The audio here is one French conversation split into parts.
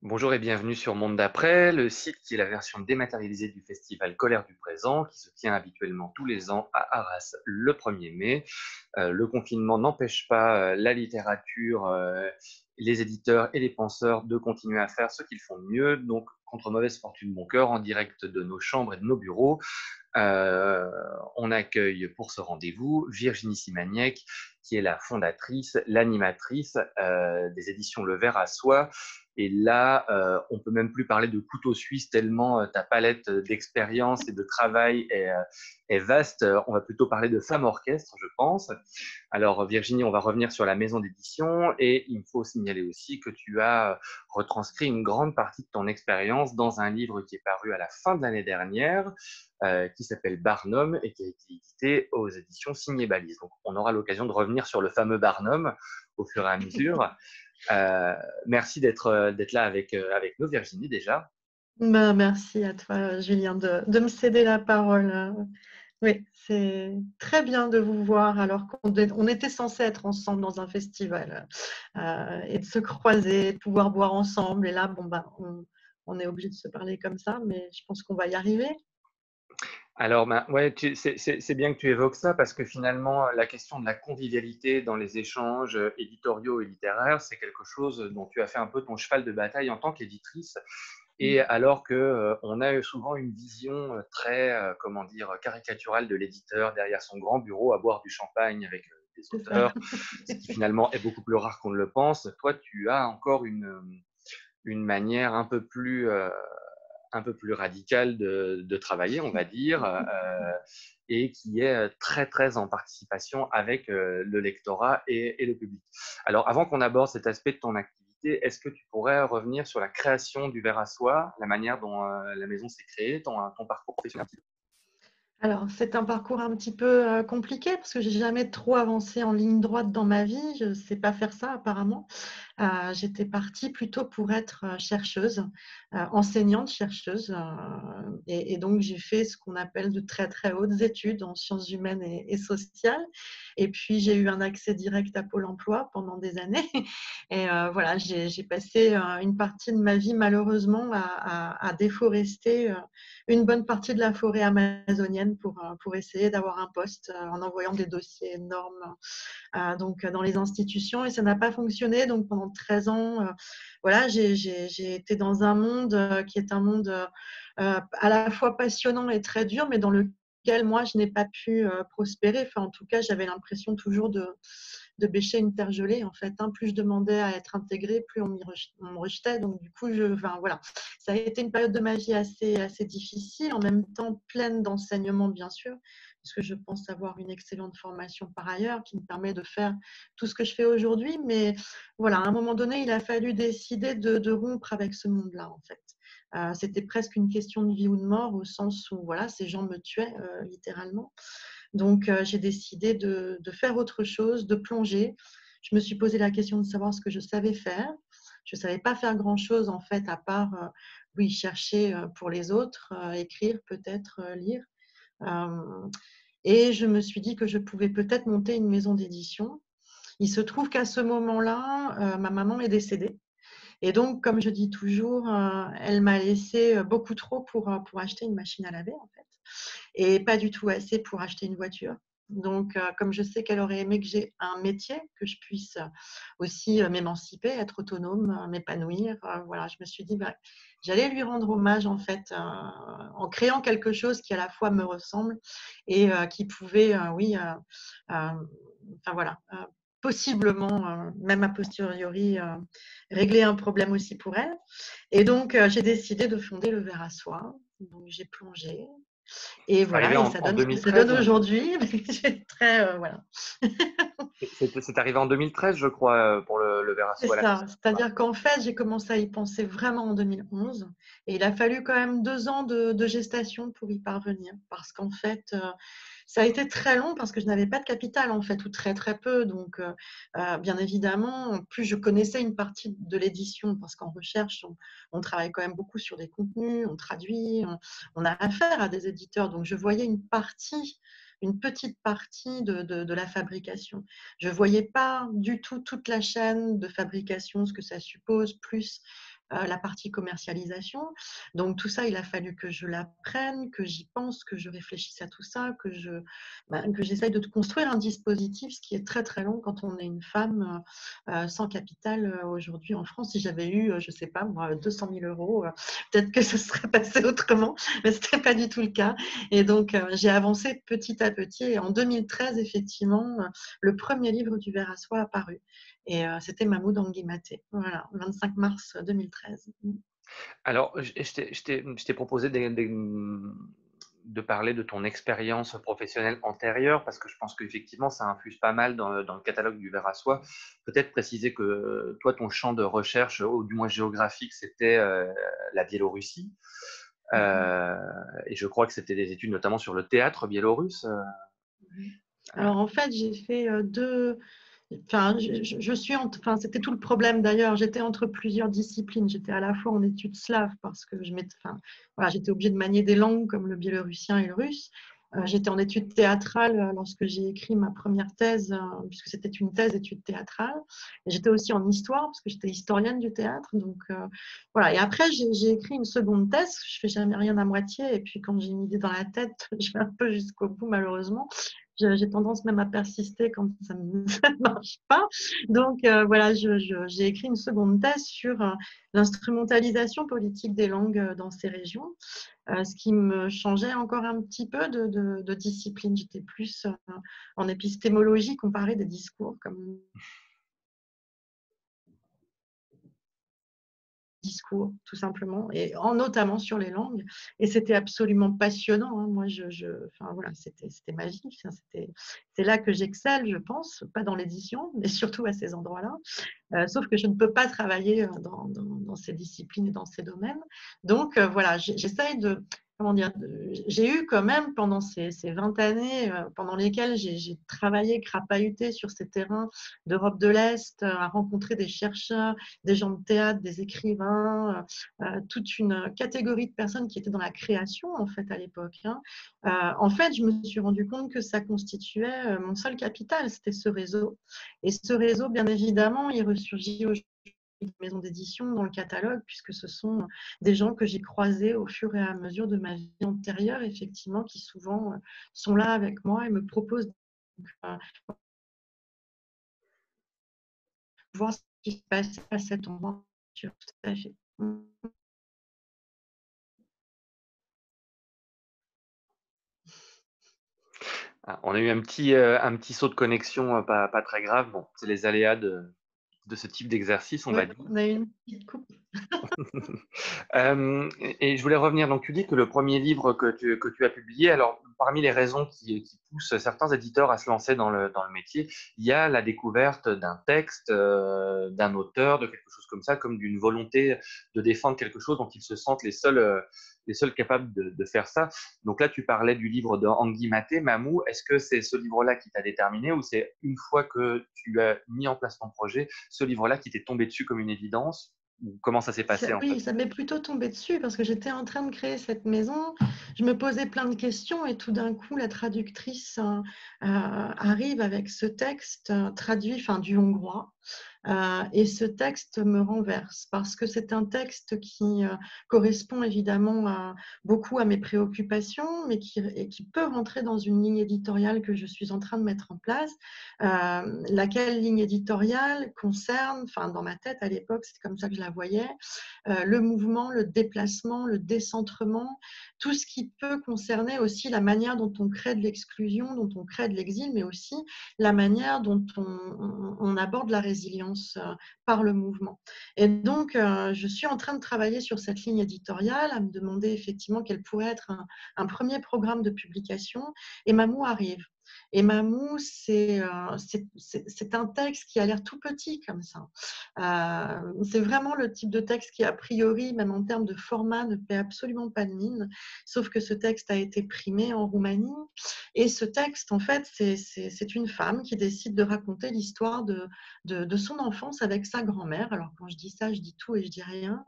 Bonjour et bienvenue sur Monde d'après, le site qui est la version dématérialisée du festival Colère du présent, qui se tient habituellement tous les ans à Arras le 1er mai. Le confinement n'empêche pas la littérature, les éditeurs et les penseurs de continuer à faire ce qu'ils font de mieux. Donc, contre mauvaise fortune, bon cœur, en direct de nos chambres et de nos bureaux, euh, on accueille pour ce rendez-vous Virginie Simaniec, qui est la fondatrice, l'animatrice des éditions Le Ver à Soie. Et là, on peut même plus parler de couteau suisse tellement ta palette d'expérience et de travail est vaste. On va plutôt parler de femme orchestre, je pense. Alors Virginie, on va revenir sur la maison d'édition et il me faut signaler aussi que tu as retranscrit une grande partie de ton expérience dans un livre qui est paru à la fin de l'année dernière, qui s'appelle Barnum et qui a été édité aux éditions Signé Balise. Donc on aura l'occasion de revenir sur le fameux Barnum au fur et à mesure. Euh, Merci d'être là avec nous, Virginie, déjà. Ben, merci à toi, Julien, de me céder la parole. Oui, c'est très bien de vous voir alors qu'on était censé être ensemble dans un festival et de se croiser, de pouvoir boire ensemble. Et là, bon, ben, on est obligé de se parler comme ça, mais je pense qu'on va y arriver. Alors, ben, ouais, c'est bien que tu évoques ça parce que finalement, la question de la convivialité dans les échanges éditoriaux et littéraires, c'est quelque chose dont tu as fait un peu ton cheval de bataille en tant qu'éditrice. Et alors que on a souvent une vision très, comment dire, caricaturale de l'éditeur derrière son grand bureau à boire du champagne avec des C'est ça. auteurs, ce qui finalement est beaucoup plus rare qu'on ne le pense. Toi, tu as encore une manière un peu plus radicale de travailler, on va dire, et qui est très, très en participation avec le lectorat et le public. Alors, avant qu'on aborde cet aspect de ton activité, est-ce que tu pourrais revenir sur la création du verre à soie, la manière dont la maison s'est créée, ton parcours professionnel? Alors, c'est un parcours un petit peu compliqué parce que j'ai jamais trop avancé en ligne droite dans ma vie. Je ne sais pas faire ça apparemment. J'étais partie plutôt pour être chercheuse, enseignante chercheuse. Et donc, j'ai fait ce qu'on appelle de très, très hautes études en sciences humaines et sociales. Et puis, j'ai eu un accès direct à Pôle emploi pendant des années. Et voilà, j'ai passé une partie de ma vie, malheureusement, à déforester une bonne partie de la forêt amazonienne pour essayer d'avoir un poste en envoyant des dossiers énormes donc dans les institutions et ça n'a pas fonctionné. Donc pendant 13 ans, voilà, j'ai été dans un monde qui est un monde à la fois passionnant et très dur, mais dans lequel moi je n'ai pas pu prospérer. Enfin, en tout cas, j'avais l'impression toujours de bêcher une terre gelée. En fait, hein. Plus je demandais à être intégrée, plus on me rejetait. Donc du coup, enfin, voilà, ça a été une période de ma vie assez difficile, en même temps pleine d'enseignements, bien sûr, parce que je pense avoir une excellente formation par ailleurs qui me permet de faire tout ce que je fais aujourd'hui. Mais voilà, à un moment donné, il a fallu décider de rompre avec ce monde-là, en fait. C'était presque une question de vie ou de mort, au sens où voilà, ces gens me tuaient littéralement. Donc, j'ai décidé de faire autre chose, de plonger. Je me suis posé la question de savoir ce que je savais faire. Je ne savais pas faire grand-chose, en fait, à part, oui, chercher pour les autres, écrire, peut-être lire. Euh, et je me suis dit que je pouvais peut-être monter une maison d'édition. Il se trouve qu'à ce moment-là, ma maman est décédée. Et donc, comme je dis toujours, elle m'a laissé beaucoup trop pour acheter une machine à laver, en fait, et pas du tout assez pour acheter une voiture. Donc, comme je sais qu'elle aurait aimé que j'ai un métier, que je puisse aussi m'émanciper, être autonome, m'épanouir, voilà, je me suis dit, bah, j'allais lui rendre hommage en fait en créant quelque chose qui à la fois me ressemble et qui pouvait, oui, enfin voilà, possiblement, même a posteriori, régler un problème aussi pour elle. Et donc, j'ai décidé de fonder le Ver à Soie. Donc, j'ai plongé. Et C'est arrivé voilà, et ça en donne ce que ça donne 2013. aujourd'hui. J'ai très, voilà. C'est arrivé en 2013, je crois, pour le verre à C'est soie, la ça. maison. C'est-à-dire qu'en fait, j'ai commencé à y penser vraiment en 2011. Et il a fallu quand même 2 ans de gestation pour y parvenir. Parce qu'en fait, ça a été très long parce que je n'avais pas de capital, en fait, ou très, très peu. Donc, bien évidemment, en plus, je connaissais une partie de l'édition parce qu'en recherche, on travaille quand même beaucoup sur des contenus, on traduit, on a affaire à des éditeurs. Donc, je voyais une petite partie de la fabrication. Je ne voyais pas du tout toute la chaîne de fabrication, ce que ça suppose, plus la partie commercialisation. Donc tout ça, il a fallu que je l'apprenne, que j'y pense, que je réfléchisse à tout ça, que j'essaye de construire un dispositif, ce qui est très très long quand on est une femme sans capital aujourd'hui en France. Si j'avais eu, je ne sais pas moi, 200 000 euros, peut-être que ce serait passé autrement, mais ce n'était pas du tout le cas. Et donc, j'ai avancé petit à petit. Et en 2013, effectivement, le premier livre du Ver à soie a paru. Et c'était Mahmoud Anguimaté. Voilà, 25 mars 2013. Alors, je t'ai proposé de parler de ton expérience professionnelle antérieure, parce que je pense qu'effectivement, ça infuse pas mal dans le catalogue du Ver à soie. Peut-être préciser que toi, ton champ de recherche, ou du moins géographique, c'était la Biélorussie. Et je crois que c'était des études notamment sur le théâtre biélorusse. Alors, en fait, j'ai fait deux. Enfin, enfin, c'était tout le problème d'ailleurs. J'étais entre plusieurs disciplines. J'étais à la fois en études slaves parce que enfin, voilà, j'étais obligée de manier des langues comme le biélorussien et le russe. J'étais en études théâtrales lorsque j'ai écrit ma première thèse, puisque c'était une thèse d'études théâtrales. Et j'étais aussi en histoire parce que j'étais historienne du théâtre. Donc voilà. Et après, j'ai écrit une seconde thèse. Je fais jamais rien à moitié. Et puis quand j'ai une idée dans la tête, je vais un peu jusqu'au bout malheureusement. J'ai tendance même à persister quand ça ne marche pas. Donc voilà, j'ai écrit une seconde thèse sur l'instrumentalisation politique des langues dans ces régions, ce qui me changeait encore un petit peu de discipline. J'étais plus en épistémologie comparée des discours, comme discours, tout simplement, et notamment sur les langues. Et c'était absolument passionnant. Hein. Moi, enfin, voilà, c'était ma vie. Enfin, c'est là que j'excelle, je pense, pas dans l'édition, mais surtout à ces endroits-là. Sauf que je ne peux pas travailler dans ces disciplines et dans ces domaines. Donc, voilà, j'essaye de… Comment dire, j'ai eu quand même pendant ces 20 années pendant lesquelles j'ai travaillé, crapahuté sur ces terrains d'Europe de l'Est, à rencontrer des chercheurs, des gens de théâtre, des écrivains, toute une catégorie de personnes qui étaient dans la création en fait à l'époque. Hein. En fait, je me suis rendu compte que ça constituait mon seul capital, c'était ce réseau. Et ce réseau, bien évidemment, il ressurgit aujourd'hui des maisons d'édition dans le catalogue, puisque ce sont des gens que j'ai croisés au fur et à mesure de ma vie antérieure, effectivement, qui souvent sont là avec moi et me proposent de voir ce qui se passe à cet endroit. Tout à fait. Ah, on a eu un petit saut de connexion, pas très grave. Bon, c'est les aléas de ce type d'exercice, on Oui, va dire. on a eu une petite coupe. Et je voulais revenir, donc tu dis que le premier livre que tu as publié, alors parmi les raisons qui poussent certains éditeurs à se lancer dans le métier, il y a la découverte d'un texte, d'un auteur, de quelque chose comme ça, comme d'une volonté de défendre quelque chose dont ils se sentent les seuls capables de faire ça. Donc là, tu parlais du livre de Anguille Maté, Mamou. Est-ce que c'est ce livre-là qui t'a déterminé, ou c'est une fois que tu as mis en place ton projet, ce livre-là qui t'est tombé dessus comme une évidence? Comment ça s'est passé en fait? Oui, ça m'est plutôt tombé dessus parce que j'étais en train de créer cette maison. Je me posais plein de questions et tout d'un coup, la traductrice arrive avec ce texte traduit enfin, du hongrois. Et ce texte me renverse parce que c'est un texte qui correspond évidemment beaucoup à mes préoccupations, mais qui peut rentrer dans une ligne éditoriale que je suis en train de mettre en place, laquelle ligne éditoriale concerne, enfin dans ma tête à l'époque, c'est comme ça que je la voyais, le mouvement, le déplacement, le décentrement, tout ce qui peut concerner aussi la manière dont on crée de l'exclusion, dont on crée de l'exil, mais aussi la manière dont on aborde la résilience par le mouvement. Et donc, je suis en train de travailler sur cette ligne éditoriale, à me demander effectivement quel pourrait être un premier programme de publication, et Mamou arrive. Et Mamou, c'est un texte qui a l'air tout petit comme ça. C'est vraiment le type de texte qui, a priori, même en termes de format, ne paie absolument pas de mine, sauf que ce texte a été primé en Roumanie. Et ce texte, en fait, c'est une femme qui décide de raconter l'histoire de son enfance avec sa grand-mère. Alors, quand je dis ça, je dis tout et je dis rien.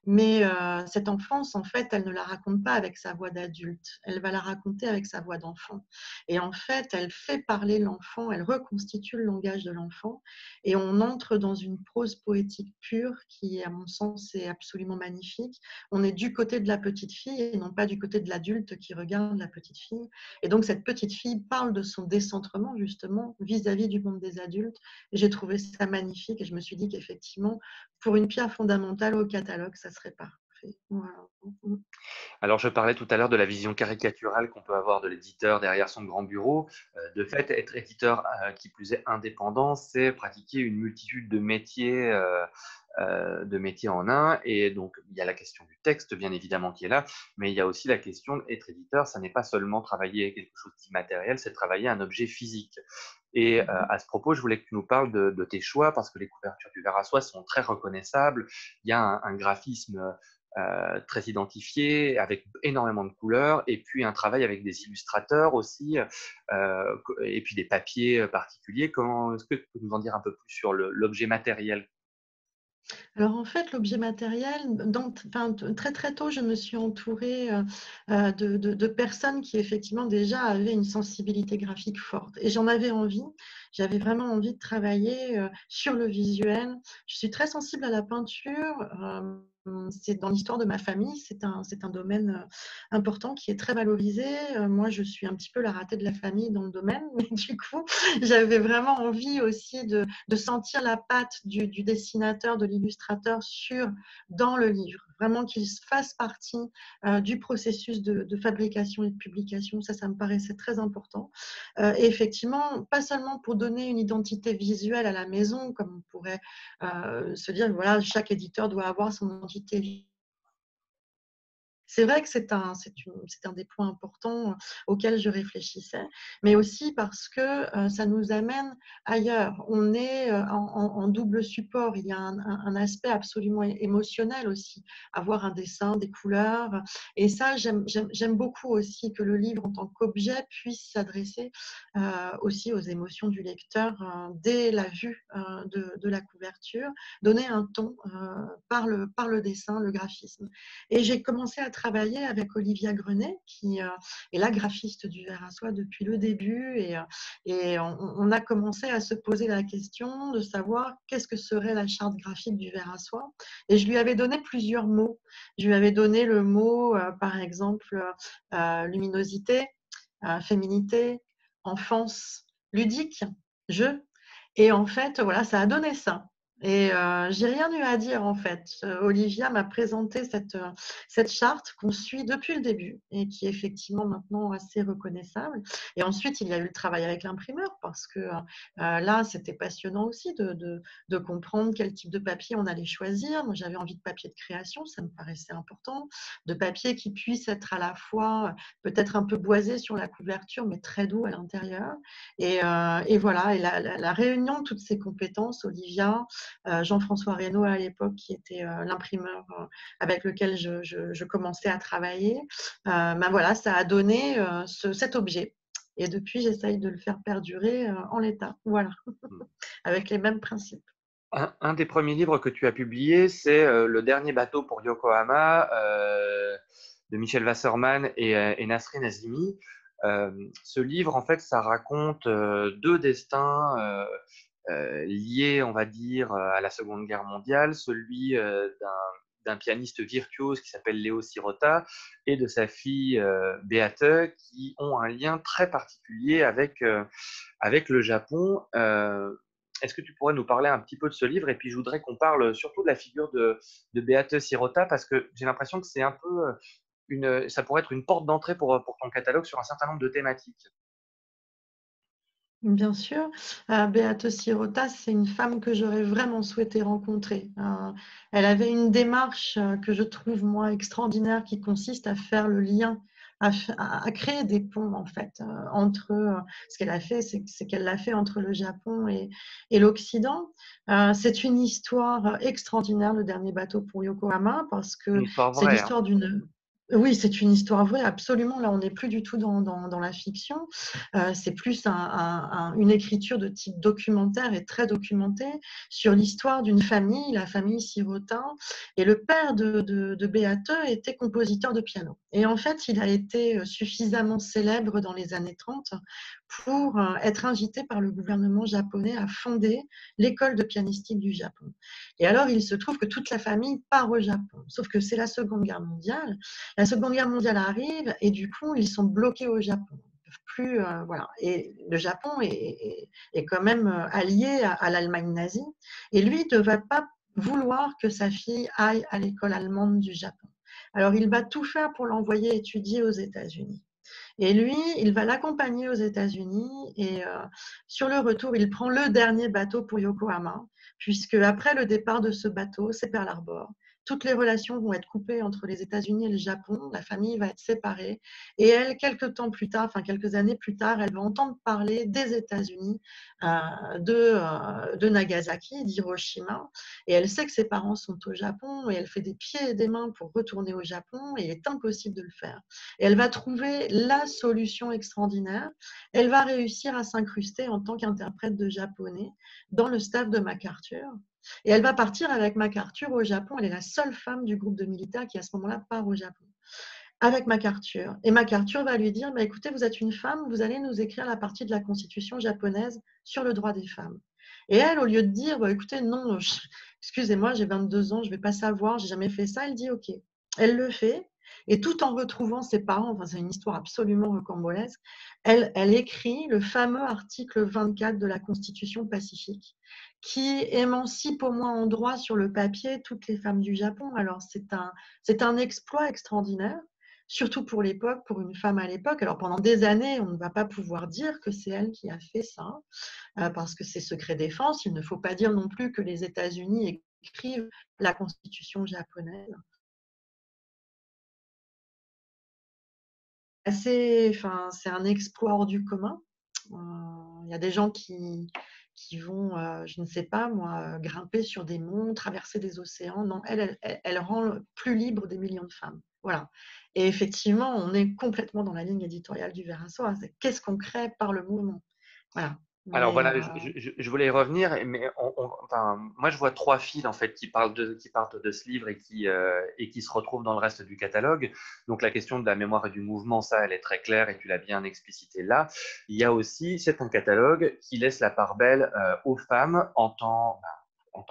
Mais cette enfance, en fait, elle ne la raconte pas avec sa voix d'adulte. Elle va la raconter avec sa voix d'enfant. Et en fait, fait, elle fait parler l'enfant, elle reconstitue le langage de l'enfant et on entre dans une prose poétique pure qui, à mon sens, est absolument magnifique. On est du côté de la petite fille et non pas du côté de l'adulte qui regarde la petite fille. Et donc, cette petite fille parle de son décentrement, justement, vis-à-vis du monde des adultes. Et j'ai trouvé ça magnifique et je me suis dit qu'effectivement, pour une pierre fondamentale au catalogue, ça serait parfait. Voilà. Alors, je parlais tout à l'heure de la vision caricaturale qu'on peut avoir de l'éditeur derrière son grand bureau. De fait, être éditeur, qui plus est indépendant, c'est pratiquer une multitude de métiers en un. Et donc, il y a la question du texte, bien évidemment, qui est là, mais il y a aussi la question d'être éditeur. Ça n'est pas seulement travailler quelque chose d'immatériel, c'est travailler un objet physique. Et à ce propos, je voulais que tu nous parles de tes choix, parce que les couvertures du verre à soie sont très reconnaissables. Il y a un graphisme très identifié, avec énormément de couleurs, et puis un travail avec des illustrateurs aussi, et puis des papiers particuliers. Est-ce que tu peux nous en dire un peu plus sur l'objet matériel? Alors en fait, l'objet matériel, enfin, très très tôt, je me suis entourée de personnes qui effectivement déjà avaient une sensibilité graphique forte. Et j'en avais envie, j'avais vraiment envie de travailler sur le visuel. Je suis très sensible à la peinture. C'est dans l'histoire de ma famille, c'est un domaine important qui est très valorisé. Moi, je suis un petit peu la ratée de la famille dans le domaine, mais du coup, j'avais vraiment envie aussi de sentir la patte du dessinateur, de l'illustrateur dans le livre. Vraiment qu'il fasse partie du processus de fabrication et de publication. Ça me paraissait très important. Et effectivement, pas seulement pour donner une identité visuelle à la maison, comme on pourrait se dire, voilà, chaque éditeur doit avoir son identité visuelle. C'est vrai que c'est un des points importants auxquels je réfléchissais, mais aussi parce que ça nous amène ailleurs. On est en double support. Il y a un aspect absolument émotionnel aussi, avoir un dessin, des couleurs. Et ça, j'aime beaucoup aussi que le livre en tant qu'objet puisse s'adresser aussi aux émotions du lecteur dès la vue de la couverture, donner un ton par le dessin, le graphisme. Et j'ai commencé à travailler avec Olivia Grenet, qui est la graphiste du verre à soie depuis le début. Et on a commencé à se poser la question de savoir qu'est-ce que serait la charte graphique du verre à soie. Et je lui avais donné plusieurs mots. Je lui avais donné le mot, par exemple, luminosité, féminité, enfance, ludique, jeu. Et en fait, voilà, ça a donné ça. Et j'ai rien eu à dire en fait. Olivia m'a présenté cette charte qu'on suit depuis le début et qui est effectivement maintenant assez reconnaissable. Et ensuite, il y a eu le travail avec l'imprimeur parce que là, c'était passionnant aussi de comprendre quel type de papier on allait choisir. Moi, j'avais envie de papier de création, ça me paraissait important, de papier qui puisse être à la fois peut-être un peu boisé sur la couverture, mais très doux à l'intérieur. Et voilà, et la réunion de toutes ces compétences, Olivia, Jean-François Reynaud à l'époque, qui était l'imprimeur avec lequel je commençais à travailler, ben voilà, ça a donné cet objet. Et depuis, j'essaye de le faire perdurer en l'état, voilà, avec les mêmes principes. Un des premiers livres que tu as publié, c'est Le dernier bateau pour Yokohama, de Michel Wassermann et Nasrin Azimi. Ce livre, en fait, ça raconte deux destins liés, on va dire, à la Seconde Guerre mondiale, celui d'un pianiste virtuose qui s'appelle Léo Sirota et de sa fille Beate, qui ont un lien très particulier avec le Japon. Est-ce que tu pourrais nous parler un petit peu de ce livre? Et puis, je voudrais qu'on parle surtout de la figure de Beate Sirota, parce que j'ai l'impression que c'est un peu ça pourrait être une porte d'entrée pour ton catalogue sur un certain nombre de thématiques. Bien sûr, Beate Sirota, c'est une femme que j'aurais vraiment souhaité rencontrer. Elle avait une démarche que je trouve, moi, extraordinaire, qui consiste à faire le lien, à créer des ponts, en fait, entre ce qu'elle a fait, c'est qu'elle l'a fait entre le Japon et l'Occident. C'est une histoire extraordinaire, le dernier bateau pour Yokohama, parce Une que histoire c'est vraie, hein. l'histoire d'une... Oui, c'est une histoire vraie, absolument. Là, on n'est plus du tout dans la fiction. C'est plus une écriture de type documentaire et très documentée sur l'histoire d'une famille, la famille Sirota. Et le père de Beate était compositeur de piano. Et en fait, il a été suffisamment célèbre dans les années 30 pour être invité par le gouvernement japonais à fonder l'école de pianistique du Japon. Et alors, il se trouve que toute la famille part au Japon. Sauf que c'est la Seconde Guerre mondiale. La Seconde Guerre mondiale arrive et du coup, ils sont bloqués au Japon. Plus, voilà. Et le Japon est quand même allié à l'Allemagne nazie. Et lui ne va pas vouloir que sa fille aille à l'école allemande du Japon. Alors, il va tout faire pour l'envoyer étudier aux États-Unis. Et lui, il va l'accompagner aux États-Unis et sur le retour, il prend le dernier bateau pour Yokohama, puisque après le départ de ce bateau, c'est Pearl Harbor. Toutes les relations vont être coupées entre les États-Unis et le Japon, la famille va être séparée et elle, quelques temps plus tard, enfin quelques années plus tard, elle va entendre parler des États-Unis, de Nagasaki, d'Hiroshima, et elle sait que ses parents sont au Japon et elle fait des pieds et des mains pour retourner au Japon et il est impossible de le faire. Et elle va trouver la solution extraordinaire. Elle va réussir à s'incruster en tant qu'interprète de japonais dans le staff de MacArthur. Et elle va partir avec MacArthur au Japon. Elle est la seule femme du groupe de militaires qui, à ce moment-là, part au Japon avec MacArthur. Et MacArthur va lui dire, bah, écoutez, vous êtes une femme, vous allez nous écrire la partie de la constitution japonaise sur le droit des femmes. Et elle, au lieu de dire, bah, écoutez, non, excusez-moi, j'ai 22 ans, je ne vais pas savoir, j'ai jamais fait ça, elle dit, OK. Elle le fait, et tout en retrouvant ses parents, enfin, c'est une histoire absolument rocambolesque, elle écrit le fameux article 24 de la Constitution pacifique qui émancipe au moins en droit sur le papier toutes les femmes du Japon. Alors, c'est un exploit extraordinaire, surtout pour l'époque, pour une femme à l'époque. Alors pendant des années, on ne va pas pouvoir dire que c'est elle qui a fait ça, parce que c'est secret défense. Il ne faut pas dire non plus que les États-Unis écrivent la constitution japonaise. Enfin, c'est un exploit hors du commun. Il y a des gens qui vont, je ne sais pas moi, grimper sur des monts, traverser des océans. Non, elle rend plus libre des millions de femmes. Voilà. Et effectivement, on est complètement dans la ligne éditoriale du Ver à soie. C'est qu'est-ce qu'on crée par le mouvement. Voilà. Alors Mais voilà, je voulais y revenir, mais enfin, moi je vois trois fils en fait qui partent de ce livre et qui se retrouvent dans le reste du catalogue. Donc la question de la mémoire et du mouvement, ça, elle est très claire et tu l'as bien explicité là. Il y a aussi, c'est un catalogue qui laisse la part belle aux femmes en tant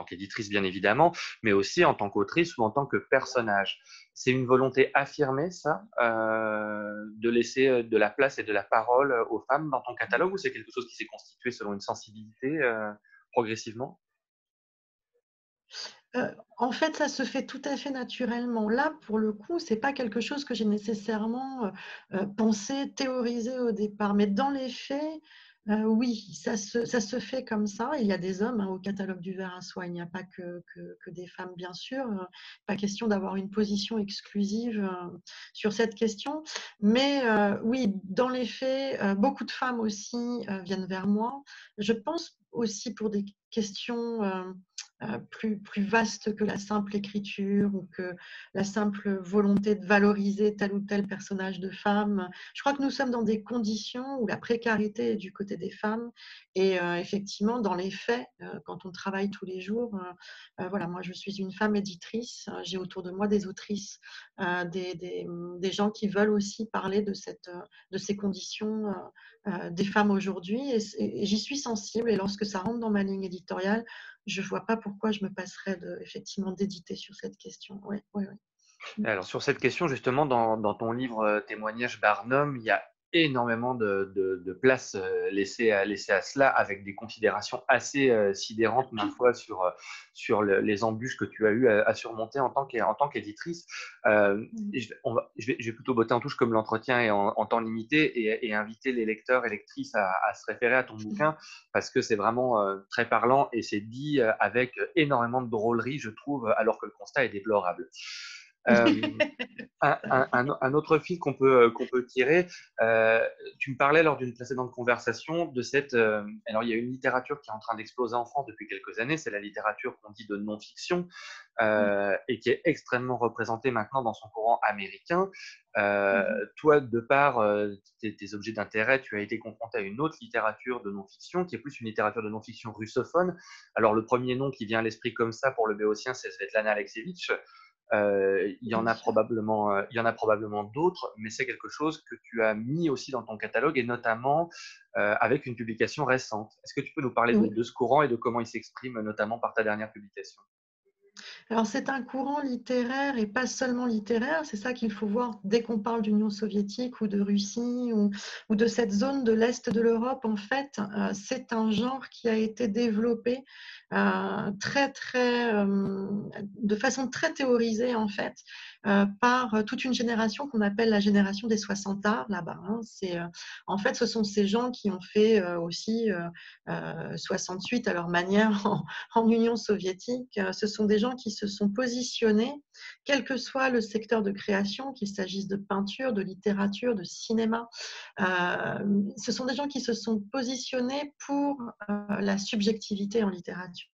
qu'éditrice bien évidemment, mais aussi en tant qu'autrice ou en tant que personnage. C'est une volonté affirmée, ça, de laisser de la place et de la parole aux femmes dans ton catalogue, ou c'est quelque chose qui s'est constitué selon une sensibilité progressivement? En fait, ça se fait tout à fait naturellement. Là, pour le coup, c'est pas quelque chose que j'ai nécessairement, pensé, théorisé au départ. Mais dans les faits, oui, ça se fait comme ça. Il y a des hommes, hein, au catalogue du Ver à soie. Il n'y a pas que des femmes, bien sûr. Pas question d'avoir une position exclusive, sur cette question. Mais, oui, dans les faits, beaucoup de femmes aussi, viennent vers moi. Je pense aussi pour des questions, plus vaste que la simple écriture ou que la simple volonté de valoriser tel ou tel personnage de femme. Je crois que nous sommes dans des conditions où la précarité est du côté des femmes et effectivement, dans les faits, quand on travaille tous les jours, voilà, moi je suis une femme éditrice, j'ai autour de moi des autrices, des gens qui veulent aussi parler de ces conditions des femmes aujourd'hui et j'y suis sensible et lorsque ça rentre dans ma ligne éditoriale, je ne vois pas pourquoi je me passerais effectivement d'éditer sur cette question. Ouais, ouais, ouais. Alors sur cette question, justement, dans ton livre Témoignage Barnum, il y a énormément de place laissée à cela, avec des considérations assez sidérantes, ma foi, sur les embûches que tu as eu à surmonter en tant qu'éditrice. Et je vais plutôt botter en touche comme l'entretien est en temps limité et inviter les lecteurs et lectrices à se référer à ton bouquin, parce que c'est vraiment très parlant et c'est dit avec énormément de drôlerie, je trouve, alors que le constat est déplorable. Euh, un autre fil qu'on peut tirer, tu me parlais lors d'une précédente conversation de cette. Alors, il y a une littérature qui est en train d'exploser en France depuis quelques années, c'est la littérature qu'on dit de non-fiction et qui est extrêmement représentée maintenant dans son courant américain. Toi, de par tes objets d'intérêt, tu as été confronté à une autre littérature de non-fiction qui est plus une littérature de non-fiction russophone. Alors, le premier nom qui vient à l'esprit comme ça pour le béotien, c'est Svetlana Alexievitch. bien sûr. Il y en a probablement d'autres, mais c'est quelque chose que tu as mis aussi dans ton catalogue et notamment avec une publication récente. Est-ce que tu peux nous parler Oui. de ce courant et de comment il s'exprime, notamment par ta dernière publication? Alors c'est un courant littéraire et pas seulement littéraire, c'est ça qu'il faut voir dès qu'on parle d'Union soviétique ou de Russie ou de cette zone de l'Est de l'Europe. En fait, c'est un genre qui a été développé très, très, de façon très théorisée en fait, par toute une génération qu'on appelle la génération des 60ards là-bas, hein. En fait, ce sont ces gens qui ont fait aussi 68 à leur manière en Union soviétique. Ce sont des gens qui se sont positionnés, quel que soit le secteur de création, qu'il s'agisse de peinture, de littérature, de cinéma. Ce sont des gens qui se sont positionnés pour la subjectivité en littérature.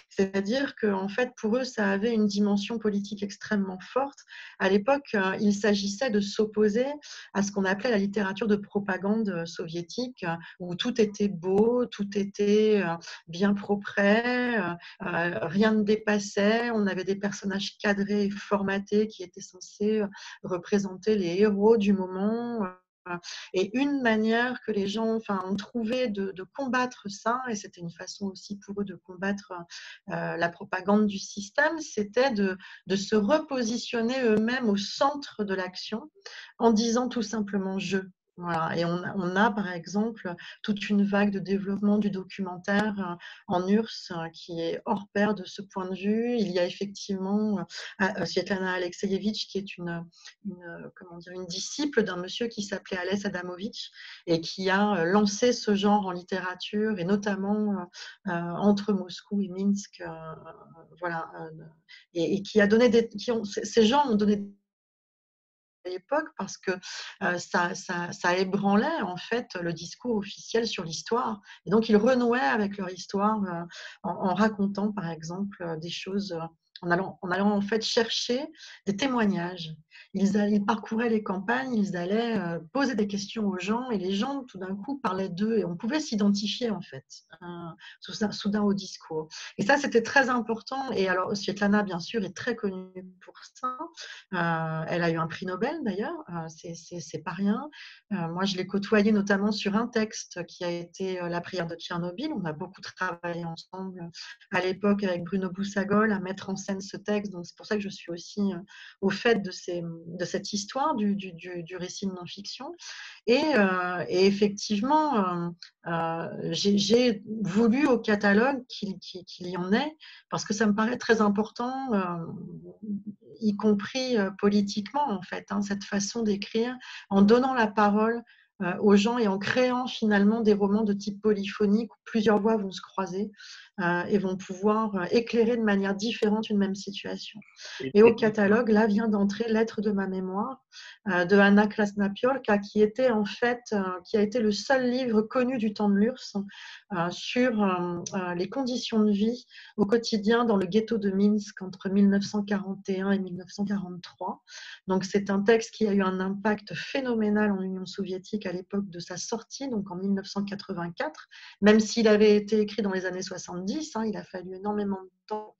C'est-à-dire qu'en fait, pour eux, ça avait une dimension politique extrêmement forte. À l'époque, il s'agissait de s'opposer à ce qu'on appelait la littérature de propagande soviétique, où tout était beau, tout était bien propre, rien ne dépassait, on avait des personnages cadrés et formatés qui étaient censés représenter les héros du moment. Et une manière que les gens ont trouvé de combattre ça, et c'était une façon aussi pour eux de combattre la propagande du système, c'était de se repositionner eux-mêmes au centre de l'action en disant tout simplement je. Voilà. Et on a, par exemple, toute une vague de développement du documentaire en URSS qui est hors pair de ce point de vue. Il y a effectivement Svetlana Alexievitch qui est comment dire, une disciple d'un monsieur qui s'appelait Ales Adamovitch et qui a lancé ce genre en littérature et notamment entre Moscou et Minsk, voilà, et qui a donné ces gens ont donné à l'époque parce que ça ébranlait en fait le discours officiel sur l'histoire. Et donc ils renouaient avec leur histoire en racontant par exemple des choses, en allant en fait chercher des témoignages. Ils parcouraient les campagnes, ils allaient poser des questions aux gens et les gens tout d'un coup parlaient d'eux et on pouvait s'identifier en fait soudain au discours. Et ça c'était très important. Et alors Svetlana bien sûr est très connue pour ça. Elle a eu un prix Nobel d'ailleurs, c'est pas rien. Moi, je l'ai côtoyée notamment sur un texte qui a été La prière de Tchernobyl. On a beaucoup travaillé ensemble à l'époque avec Bruno Boussagol à mettre en scène ce texte. Donc, c'est pour ça que je suis aussi au fait de cette histoire du récit de non-fiction. Et effectivement, j'ai voulu au catalogue qu'il y en ait parce que ça me paraît très important, y compris politiquement en fait, hein, cette façon d'écrire en donnant la parole aux gens et en créant finalement des romans de type polyphonique où plusieurs voix vont se croiser et vont pouvoir éclairer de manière différente une même situation. Et, Et au et- catalogue, là vient d'entrer Lettres de ma mémoire de Anna Krasna-Piolka, qui a été le seul livre connu du temps de l'URSS sur les conditions de vie au quotidien dans le ghetto de Minsk entre 1941 et 1943. Donc c'est un texte qui a eu un impact phénoménal en Union soviétique à l'époque de sa sortie, donc en 1984, même s'il avait été écrit dans les années 70, hein, il a fallu énormément de temps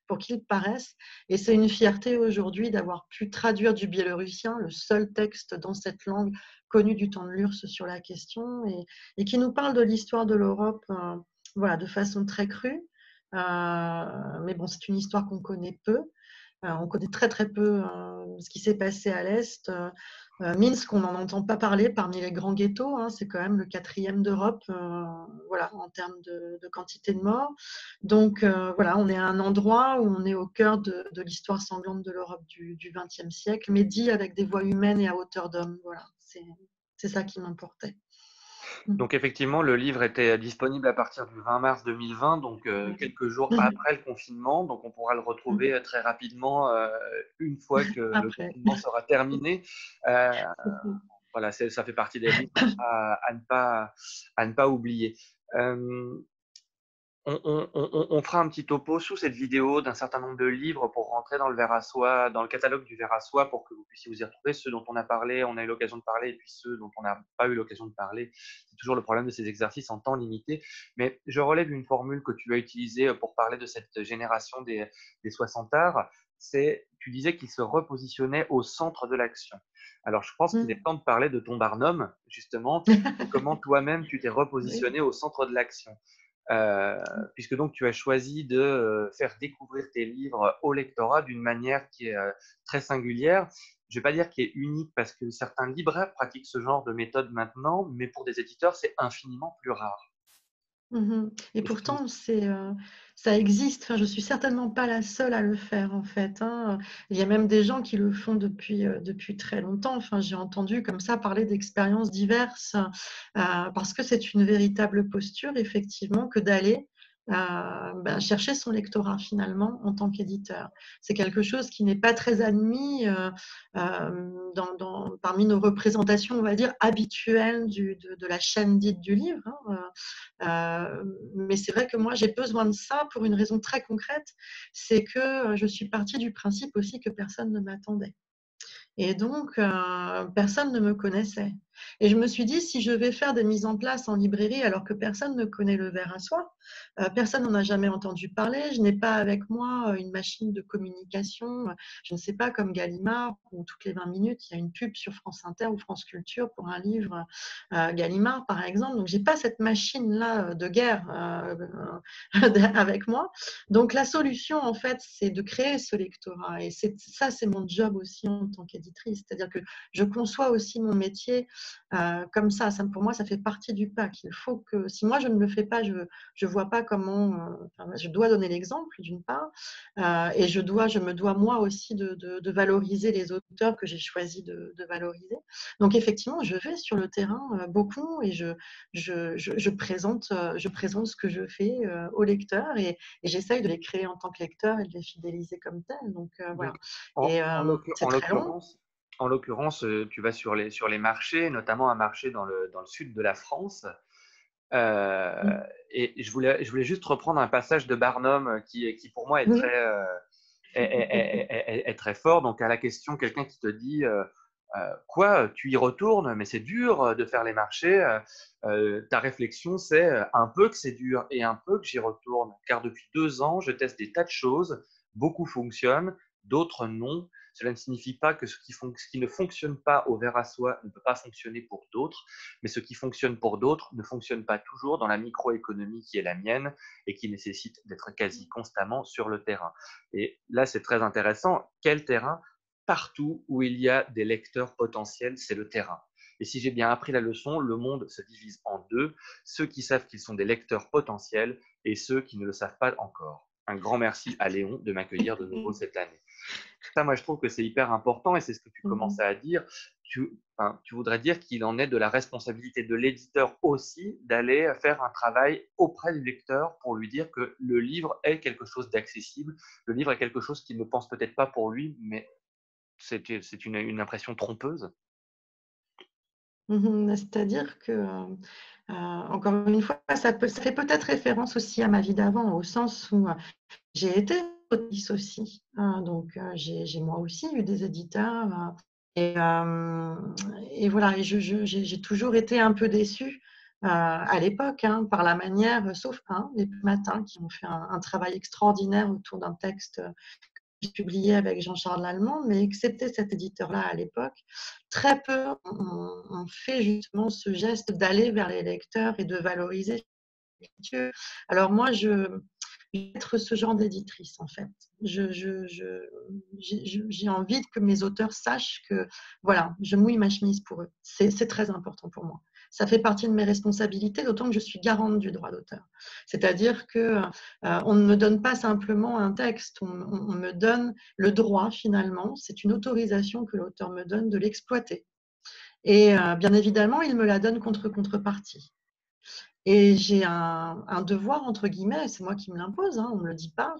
pour qu'il paraisse. Et c'est une fierté aujourd'hui d'avoir pu traduire du biélorussien, le seul texte dans cette langue connue du temps de l'URSS sur la question, et qui nous parle de l'histoire de l'Europe voilà, de façon très crue. Mais bon, c'est une histoire qu'on connaît peu. On connaît très très peu ce qui s'est passé à l'Est. Minsk, on n'en entend pas parler parmi les grands ghettos, hein, c'est quand même le quatrième d'Europe voilà, en termes de quantité de morts. Donc voilà, on est à un endroit où on est au cœur de l'histoire sanglante de l'Europe du XXe siècle, mais dit avec des voix humaines et à hauteur d'homme. Voilà, c'est ça qui m'importait. donc effectivement, le livre était disponible à partir du 20 mars 2020, donc quelques jours après le confinement. Donc on pourra le retrouver très rapidement une fois que le Après. confinement sera terminé. Euh, voilà, ça fait partie des livres à ne pas oublier. Euh, On fera un petit topo sous cette vidéo d'un certain nombre de livres pour rentrer dans le verre à soie, dans le catalogue du verre à soie pour que vous puissiez vous y retrouver. Ceux dont on a parlé, on a eu l'occasion de parler, et puis ceux dont on n'a pas eu l'occasion de parler. C'est toujours le problème de ces exercices en temps limité. Mais je relève une formule que tu as utilisée pour parler de cette génération des 60 arts. C'est, tu disais qu'ils se repositionnaient au centre de l'action. Alors, je pense qu'il est Mm. temps de parler de ton Barnum, justement, et comment toi-même tu t'es Oui. repositionné au centre de l'action. Puisque donc tu as choisi de faire découvrir tes livres au lectorat d'une manière qui est très singulière. Je ne vais pas dire qui est unique parce que certains libraires pratiquent ce genre de méthode maintenant, mais pour des éditeurs, c'est infiniment plus rare. Mmh. Et Qu'est-ce qui... pourtant, ça existe. Enfin, je suis certainement pas la seule à le faire, en fait, hein. Il y a même des gens qui le font depuis très longtemps. Enfin, j'ai entendu comme ça parler d'expériences diverses, parce que c'est une véritable posture, effectivement, que d'aller, chercher son lectorat, finalement, en tant qu'éditeur. C'est quelque chose qui n'est pas très admis, parmi nos représentations, on va dire, habituelles de la chaîne dite du livre, hein. Mais c'est vrai que moi, j'ai besoin de ça pour une raison très concrète, c'est que je suis partie du principe aussi que personne ne m'attendait. Et donc, personne ne me connaissait. Et je me suis dit, si je vais faire des mises en place en librairie alors que personne ne connaît le verre à soie, personne n'en a jamais entendu parler, je n'ai pas avec moi une machine de communication, je ne sais pas, comme Gallimard, où toutes les 20 minutes, il y a une pub sur France Inter ou France Culture pour un livre Gallimard, par exemple. Donc, je n'ai pas cette machine-là de guerre avec moi. Donc, la solution, en fait, c'est de créer ce lectorat. Et ça, c'est mon job aussi en tant qu'éditrice. C'est-à-dire que je conçois aussi mon métier comme ça. Pour moi, ça fait partie du pack. Il faut que, si moi, je ne le fais pas, je ne vois pas comment. Je dois donner l'exemple, d'une part. Et je me dois, moi aussi, de valoriser les auteurs que j'ai choisi de valoriser. Donc, effectivement, je vais sur le terrain beaucoup et je présente ce que je fais aux lecteurs et j'essaye de les créer en tant que lecteur et de les fidéliser comme tels. Donc, voilà. Donc, Et c'est en très long. l'occurrence, tu vas sur les marchés, notamment un marché dans le sud de la France. Euh, et je voulais juste reprendre un passage de Barnum qui pour moi est Oui. est très fort. Donc, à la question, quelqu'un qui te dit quoi, tu y retournes, mais c'est dur de faire les marchés. Ta réflexion, c'est un peu que c'est dur et un peu que j'y retourne. Car depuis 2 ans, je teste des tas de choses. Beaucoup fonctionnent, d'autres non. Cela ne signifie pas que ce qui ne fonctionne pas au verre à soie ne peut pas fonctionner pour d'autres, mais ce qui fonctionne pour d'autres ne fonctionne pas toujours dans la microéconomie qui est la mienne et qui nécessite d'être quasi constamment sur le terrain. Et là, c'est très intéressant. Quel terrain? Partout où il y a des lecteurs potentiels, c'est le terrain. Et si j'ai bien appris la leçon, le monde se divise en deux, ceux qui savent qu'ils sont des lecteurs potentiels et ceux qui ne le savent pas encore. Un grand merci à Léon de m'accueillir de nouveau cette année. Ça, moi, je trouve que c'est hyper important et c'est ce que tu commençais à dire. Tu voudrais dire qu'il en est de la responsabilité de l'éditeur aussi d'aller faire un travail auprès du lecteur pour lui dire que le livre est quelque chose d'accessible, le livre est quelque chose qu'il ne pense peut-être pas pour lui, mais c'est une impression trompeuse. C'est-à-dire que, encore une fois, ça fait peut-être référence aussi à ma vie d'avant, au sens où j'ai été autrice aussi, hein. Donc, j'ai moi aussi eu des éditeurs, et voilà. Et j'ai toujours été un peu déçue à l'époque, hein, par la manière, sauf un, les Matins, qui ont fait un travail extraordinaire autour d'un texte j'ai publié avec Jean-Charles Lallemand, mais excepté cet éditeur-là à l'époque, très peu ont fait justement ce geste d'aller vers les lecteurs et de valoriser l'écriture. Alors moi, je vais être ce genre d'éditrice, en fait. J'ai envie que mes auteurs sachent que, voilà, je mouille ma chemise pour eux. C'est très important pour moi. Ça fait partie de mes responsabilités, d'autant que je suis garante du droit d'auteur. C'est-à-dire que on ne me donne pas simplement un texte, on me donne le droit, finalement, c'est une autorisation que l'auteur me donne de l'exploiter. Et bien évidemment, il me la donne contre contrepartie. Et j'ai un devoir, entre guillemets, c'est moi qui me l'impose, hein, on ne me le dit pas,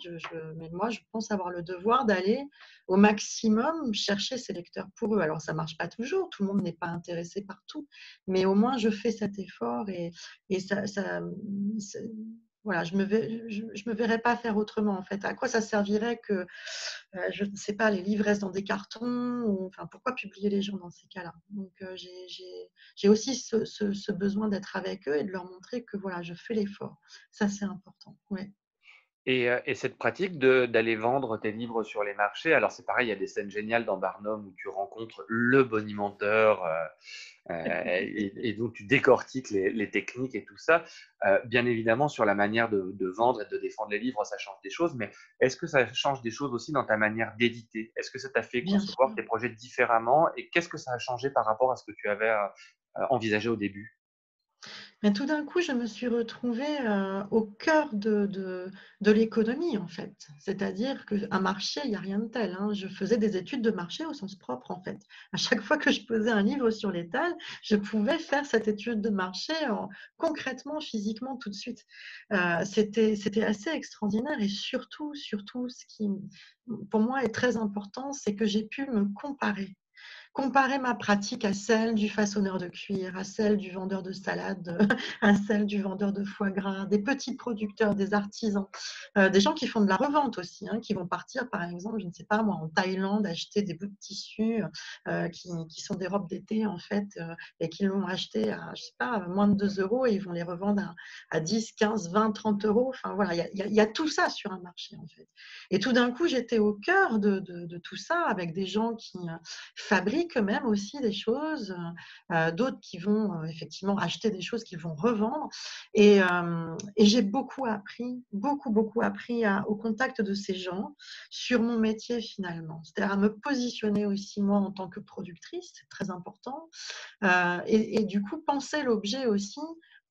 mais moi, je pense avoir le devoir d'aller au maximum chercher ces lecteurs pour eux. Alors, ça ne marche pas toujours, tout le monde n'est pas intéressé par tout, mais au moins, je fais cet effort et ça, voilà, je me verrais pas faire autrement, en fait. À quoi ça servirait que, je ne sais pas, les livres restent dans des cartons ou enfin, pourquoi publier les gens dans ces cas-là? Donc j'ai aussi ce besoin d'être avec eux et de leur montrer que, voilà, je fais l'effort. Ça, c'est important, ouais. Et cette pratique d'aller vendre tes livres sur les marchés, alors c'est pareil, il y a des scènes géniales dans Barnum où tu rencontres le bonimenteur, et donc tu décortiques les techniques et tout ça. Bien évidemment, sur la manière de vendre et de défendre les livres, ça change des choses, mais est-ce que ça change des choses aussi dans ta manière d'éditer? Est-ce que ça t'a fait Bien concevoir sûr. tes projets différemment et qu'est-ce que ça a changé par rapport à ce que tu avais, envisagé au début? Mais tout d'un coup, je me suis retrouvée, au cœur de l'économie, en fait. C'est-à-dire qu'un marché, il y a rien de tel, hein. Je faisais des études de marché au sens propre, en fait. À chaque fois que je posais un livre sur l'étal, je pouvais faire cette étude de marché en concrètement, physiquement, tout de suite. C'était assez extraordinaire et surtout, ce qui, pour moi, est très important, c'est que j'ai pu me comparer ma pratique à celle du façonneur de cuir, à celle du vendeur de salade, à celle du vendeur de foie gras, des petits producteurs, des artisans, des gens qui font de la revente aussi, hein, qui vont partir, par exemple, je ne sais pas moi, en Thaïlande, acheter des bouts de tissu qui sont des robes d'été, en fait, et qu'ils l'ont acheté à, je sais pas, moins de 2 euros et ils vont les revendre à 10, 15, 20, 30 euros. Enfin, voilà, il y a tout ça sur un marché, en fait. Et tout d'un coup, j'étais au cœur de tout ça avec des gens qui fabriquent eux-mêmes aussi des choses, d'autres qui vont effectivement acheter des choses qu'ils vont revendre. Et j'ai beaucoup appris au contact de ces gens sur mon métier finalement. C'est-à-dire à me positionner aussi moi en tant que productrice, c'est très important. Et du coup, penser l'objet aussi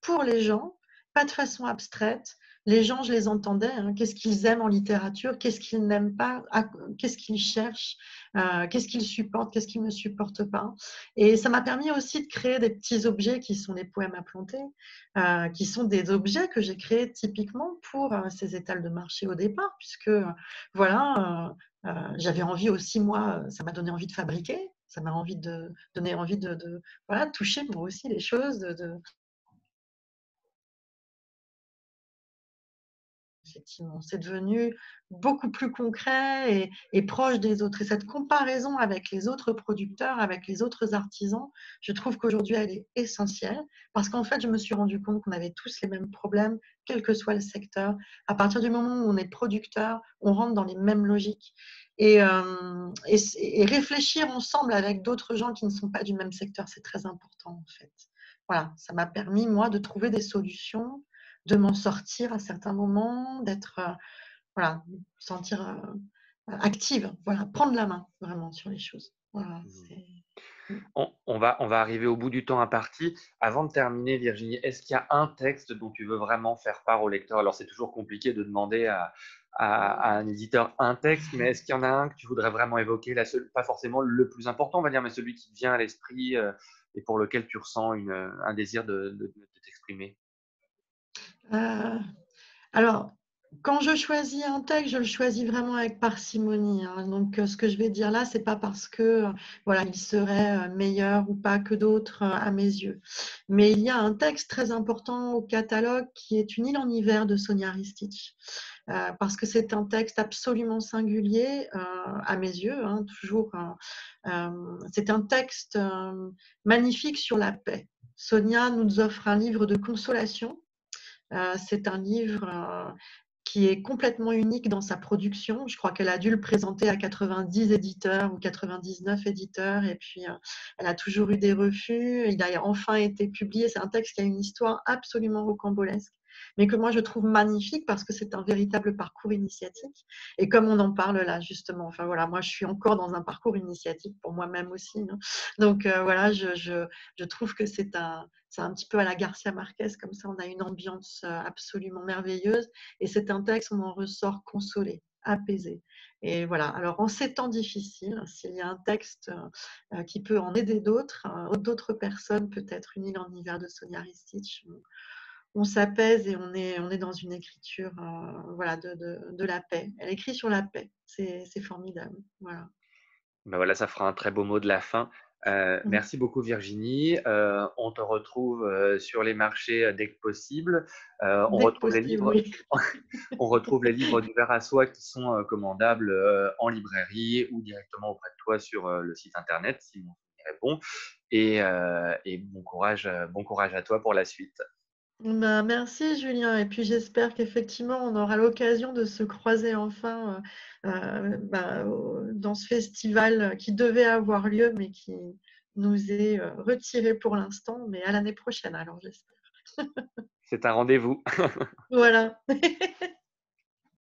pour les gens, pas de façon abstraite. Les gens, je les entendais, hein, qu'est-ce qu'ils aiment en littérature, qu'est-ce qu'ils n'aiment pas, qu'est-ce qu'ils cherchent, qu'est-ce qu'ils supportent, qu'est-ce qu'ils ne supportent pas. Et ça m'a permis aussi de créer des petits objets qui sont des poèmes à planter, qui sont des objets que j'ai créés typiquement pour ces étals de marché au départ, puisque voilà, j'avais envie aussi, moi, ça m'a donné envie de fabriquer, ça m'a envie de donner envie de voilà, toucher moi aussi les choses, effectivement, c'est devenu beaucoup plus concret et proche des autres. Et cette comparaison avec les autres producteurs, avec les autres artisans, je trouve qu'aujourd'hui, elle est essentielle parce qu'en fait, je me suis rendu compte qu'on avait tous les mêmes problèmes, quel que soit le secteur. À partir du moment où on est producteur, on rentre dans les mêmes logiques. Et réfléchir ensemble avec d'autres gens qui ne sont pas du même secteur, c'est très important en fait. Voilà, ça m'a permis, moi, de trouver des solutions, de m'en sortir à certains moments, d'être, voilà, me sentir, active, voilà, prendre la main vraiment sur les choses. Voilà, Mmh. c'est mmh. On va arriver au bout du temps imparti. Avant de terminer, Virginie, est-ce qu'il y a un texte dont tu veux vraiment faire part au lecteur? Alors, c'est toujours compliqué de demander à un éditeur un texte, mais est-ce qu'il y en a un que tu voudrais vraiment évoquer? Pas forcément le plus important, on va dire, mais celui qui te vient à l'esprit et pour lequel tu ressens un désir de t'exprimer? Heu, alors, quand je choisis un texte, je le choisis vraiment avec parcimonie, hein. Donc, ce que je vais dire là, c'est pas parce que, voilà, il serait, meilleur ou pas que d'autres, à mes yeux. Mais il y a un texte très important au catalogue qui est Une île en hiver de Sonia Ristich. Parce que c'est un texte absolument singulier, à mes yeux, hein, toujours, c'est un texte, magnifique sur la paix. Sonia nous offre un livre de consolation. C'est un livre qui est complètement unique dans sa production. Je crois qu'elle a dû le présenter à 90 éditeurs ou 99 éditeurs et puis elle a toujours eu des refus. Il a enfin été publié. C'est un texte qui a une histoire absolument rocambolesque, mais que moi je trouve magnifique parce que c'est un véritable parcours initiatique. Et comme on en parle là justement, enfin voilà, moi je suis encore dans un parcours initiatique pour moi-même aussi, hein. Donc voilà, je trouve que c'est un petit peu à la Garcia Marquez, comme ça on a une ambiance absolument merveilleuse et c'est un texte, on en ressort consolé, apaisé. Et voilà, alors en ces temps difficiles, s'il y a un texte qui peut en aider d'autres personnes, peut-être Une île en hiver de Sonia Ristich, on s'apaise et on est dans une écriture voilà, de la paix. Elle écrit sur la paix, c'est formidable. Voilà. Ben voilà, ça fera un très beau mot de la fin. Mmh. Merci beaucoup Virginie. On te retrouve sur les marchés dès que possible. On Dès que retrouve les possible, livres, oui. on retrouve les livres du Verre à Soie qui sont commandables en librairie ou directement auprès de toi sur le site internet si mon souvenir est bon. Et bon courage à toi pour la suite. Bah, merci Julien et puis j'espère qu'effectivement on aura l'occasion de se croiser enfin, dans ce festival qui devait avoir lieu mais qui nous est, retiré pour l'instant, mais à l'année prochaine alors j'espère. C'est un rendez-vous. Voilà.